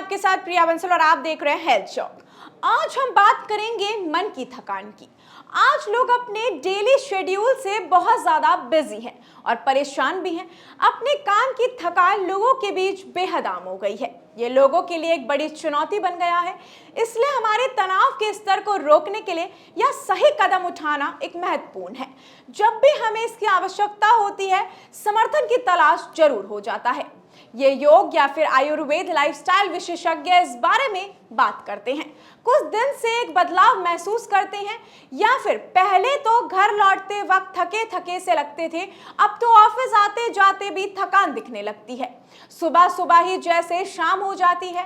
आपके साथ प्रिया बंसल और आप देख रहे हैं हेल्थ चॉक। आज हम बात करेंगे मन की थकान की। आज लोग अपने डेली शेड्यूल से बहुत ज़्यादा बिजी हैं और परेशान भी हैं। अपने काम की थकान लोगों के बीच बेहद आम हो गई है। ये लोगों के लिए एक बड़ी चुनौती बन गया है। इसलिए हमारे तनाव के स्तर को रोकने के लिए यह सही कदम उठाना एक महत्वपूर्ण है। जब भी हमें इसकी आवश्यकता होती है, समर्थन की तलाश जरूर हो जाता है। ये योग या फिर आयुर्वेद लाइफस्टाइल विशेषज्ञ इस बारे में बात करते हैं। कुछ दिन से एक बदलाव महसूस करते हैं या फिर पहले तो घर लौटते वक्त थके थके से लगते थे, अब तो ऑफिस आते जाते भी थकान दिखने लगती है। सुबह सुबह ही जैसे शाम हो जाती है।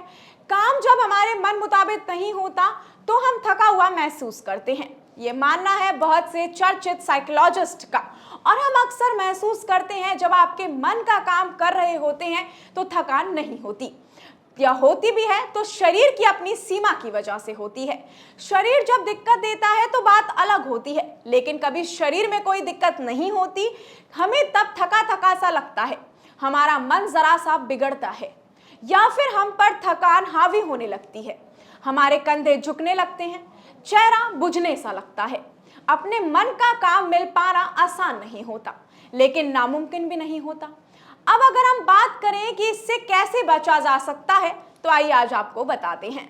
काम जब हमारे मन मुताबिक नहीं होता तो हम थका हुआ महसूस करते हैं। ये मानना है बहुत से चर्चित साइकोलॉजिस्ट का। और हम अक्सर महसूस करते हैं जब आपके मन का काम कर रहे होते हैं तो थकान नहीं होती, या होती भी है तो शरीर की अपनी सीमा की वजह से होती है। शरीर जब दिक्कत देता है तो बात अलग होती है, लेकिन कभी शरीर में कोई दिक्कत नहीं होती, हमें तब थका थका सा लगता है, हमारा मन जरा सा बिगड़ता है या फिर हम पर थकान हावी होने लगती है। हमारे कंधे झुकने लगते हैं, चेहरा बुझने सा लगता है। अपने मन का काम मिल पाना आसान नहीं होता, लेकिन नामुमकिन भी नहीं होता। अब अगर हम बात करें कि इससे कैसे बचा जा सकता है, तो आइए आज आपको बताते हैं।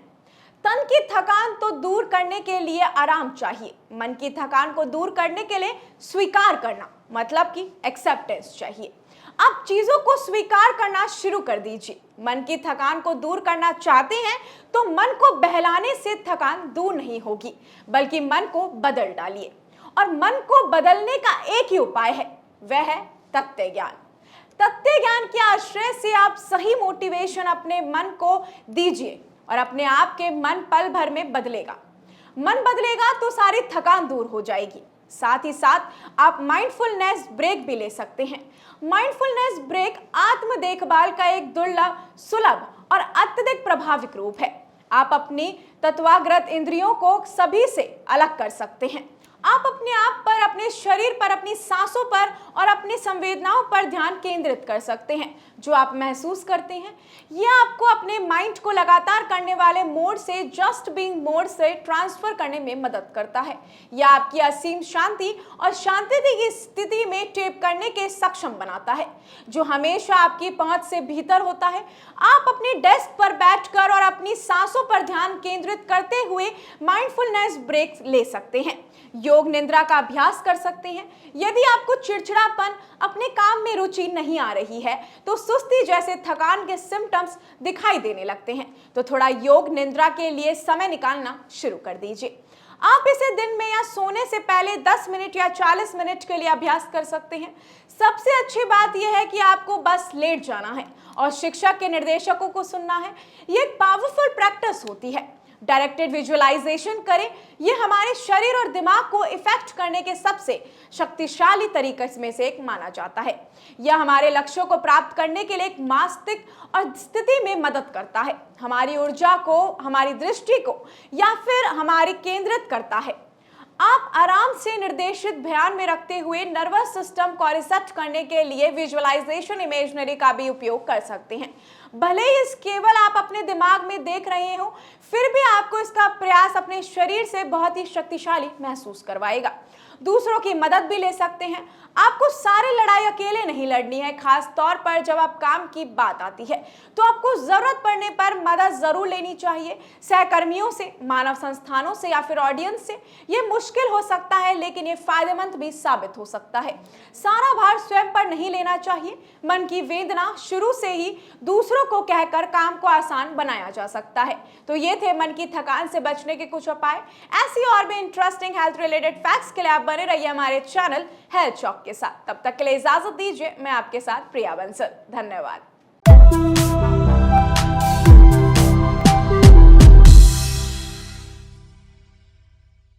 तन की थकान तो दूर करने के लिए आराम चाहिए। मन की थकान को दूर करने के लिए स्वीकार करना, मतलब कि एक्सेप्टेंस चाहिए। आप चीजों को स्वीकार करना शुरू कर दीजिए। मन की थकान को दूर करना चाहते हैं तो मन को बहलाने से थकान दूर नहीं होगी, बल्कि मन को बदल डालिए। और मन को बदलने का एक ही उपाय है, वह है तथ्य ज्ञान। तथ्य ज्ञान के आश्रय से आप सही मोटिवेशन अपने मन को दीजिए और अपने आप के मन पल भर में बदलेगा। मन बदलेगा तो सारी थकान दूर हो जाएगी। साथ ही साथ आप माइंडफुलनेस ब्रेक भी ले सकते हैं। माइंडफुलनेस ब्रेक आत्म देखभाल का एक दुर्लभ, सुलभ और अत्यधिक प्रभाविक रूप है। आप अपनी तत्वाग्रत इंद्रियों को सभी से अलग कर सकते हैं। आप अपने आप पर, अपने शरीर पर, अपनी सांसों पर और अपनी संवेदनाओं पर ध्यान केंद्रित कर सकते हैं। जो आप महसूस करते हैं, यह आपको अपने माइंड को लगातार करने वाले मोड से जस्ट बीइंग मोड से ट्रांसफर करने में मदद करता है। यह आपकी असीम शांति और शांति की स्थिति में टेप करने के सक्षम बनाता है, जो हमेशा आपकी पहुंच से भीतर होता है। आप अपने डेस्क पर बैठकर और अपनी सांसों पर ध्यान केंद्रित करते हुए माइंडफुलनेस ब्रेक ले सकते हैं। योग निद्रा का अभ्यास कर सकते हैं। यदि आपको चिड़चिड़ापन, अपने काम में रुचि नहीं आ रही है, तो सुस्ती जैसे थकान के सिम्टम्स दिखाई देने लगते हैं, तो थोड़ा योग निद्रा के लिए समय निकालना शुरू कर दीजिए। आप इसे दिन में या सोने से पहले 10 मिनट या 40 मिनट के लिए अभ्यास कर सकते हैं। सबसे अच्छी बात यह है कि आपको बस लेट जाना है और शिक्षक के निर्देशकों को सुनना है। ये एक पावरफुल प्रैक्टिस होती है। डायरेक्टेड विजुअलाइजेशन करें। यह हमारे शरीर और दिमाग को इफेक्ट करने के सबसे शक्तिशाली तरीके में से एक माना जाता है। यह हमारे लक्ष्यों को प्राप्त करने के लिए एक मानसिक और स्थिति में मदद करता है, हमारी ऊर्जा को, हमारी दृष्टि को या फिर हमारी केंद्रित करता है। आप आराम से निर्देशित ध्यान में रखते हुए नर्वस सिस्टम को रिसेट करने के लिए विजुअलाइजेशन इमेजनरी का भी उपयोग कर सकते हैं। भले ही इस केवल आप अपने दिमाग में देख रहे हो, फिर भी आपको इसका प्रयास अपने शरीर से बहुत ही शक्तिशाली महसूस करवाएगा। दूसरों की मदद भी ले सकते हैं। आपको सारी लड़ाई अकेले नहीं लड़नी है, खास तौर पर जब आप काम की बात आती है, तो आपको जरूरत पड़ने पर मदद जरूर लेनी चाहिए। सहकर्मियों से, मानव संस्थानों से या फिर ऑडियंस से। ये मुश्किल हो सकता है, लेकिन ये फायदेमंद भी साबित हो सकता है। सारा भार स्वयं पर नहीं लेना चाहिए। मन की वेदना शुरू से ही दूसरों को कहकर काम को आसान बनाया जा सकता है। तो ये थे मन की थकान से बचने के कुछ उपाय। ऐसी और भी इंटरेस्टिंग हेल्थ रिलेटेड फैक्ट्स के लिए आप बने रहिए हमारे चैनल हेल्थ चॉक के साथ। तब तक के लिए इजाजत दीजिए। मैं आपके साथ प्रिया बंसल। धन्यवाद।